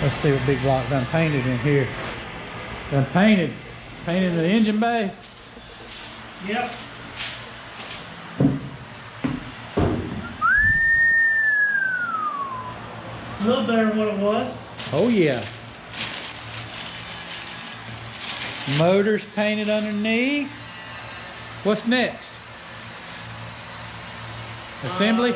Let's see what big block done painted in here. Done painted the engine bay. Yep. A little better than what it was. Oh yeah. Motors painted underneath. What's next? Assembly?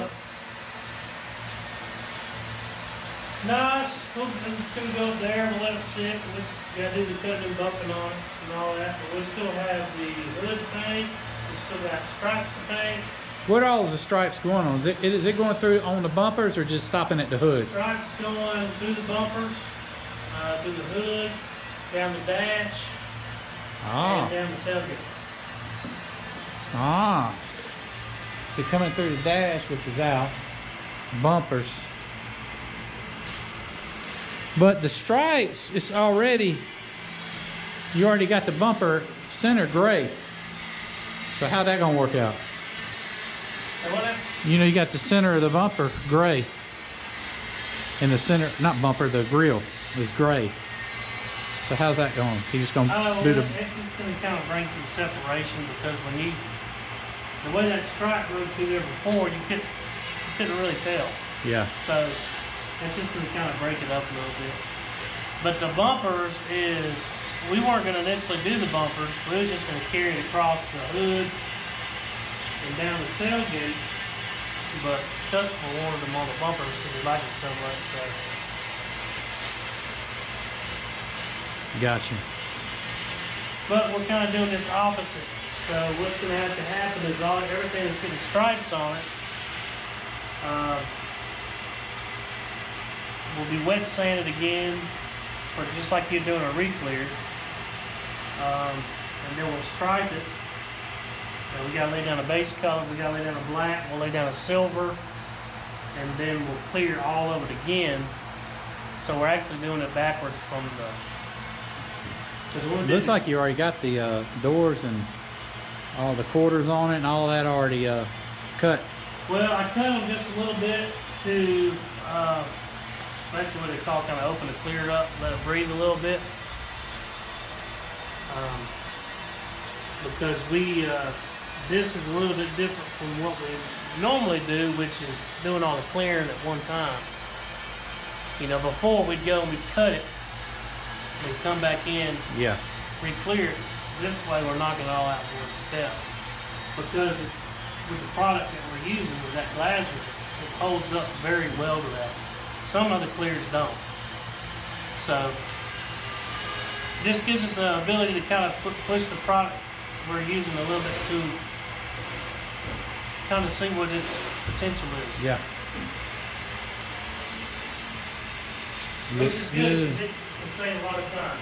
No, it's gonna go up there. We'll let it sit. We just gotta do the cutting and bumping on it and all that. But we still have the hood paint. We still got stripes to paint. What all is the stripes going on? Is it going through on the bumpers or just stopping at the hood? Stripes going through the bumpers, through the hood, down the dash, and down the tailgate. So coming through the dash, which is out, bumpers. But the stripes, it's already, you already got the bumper center gray. So how's that gonna work out? You know, you got the center of the bumper gray. And the center, not bumper, the grill is gray. So how's that going? You just gonna do the... It's just gonna kind of bring some separation because when you, the way that stripe rode through there before, you couldn't really tell. Yeah. So it's just gonna kind of break it up a little bit. But the bumpers is, we weren't gonna necessarily do the bumpers. We were just gonna carry it across the hood and down the tailgate. But customer wanted them on the bumpers because he liked it so much. So. Gotcha. But we're kind of doing this opposite. So what's going to have to happen is everything that's getting stripes on it will be wet sanded again, or just like you're doing a re-clear. And then we'll stripe it. And we got to lay down a base color. We got to lay down a black. We'll lay down a silver, and then we'll clear all of it again. So we're actually doing it backwards from the. Looks like you already got the doors and all the quarters on it and all that already cut. Well, I cut them just a little bit to basically what they call kind of open and clear it up, let it breathe a little bit. Because this is a little bit different from what we normally do, which is doing all the clearing at one time. You know, before we'd go and we'd cut it, we'd come back in, re-clear it. This way we're knocking it all out in one step. Because it's with the product that we're using, with that glass, it holds up very well to that. Some other clears don't. So, this gives us an ability to kind of push the product we're using a little bit to kind of see what its potential is. Yeah. Which is good. It can save a lot of time.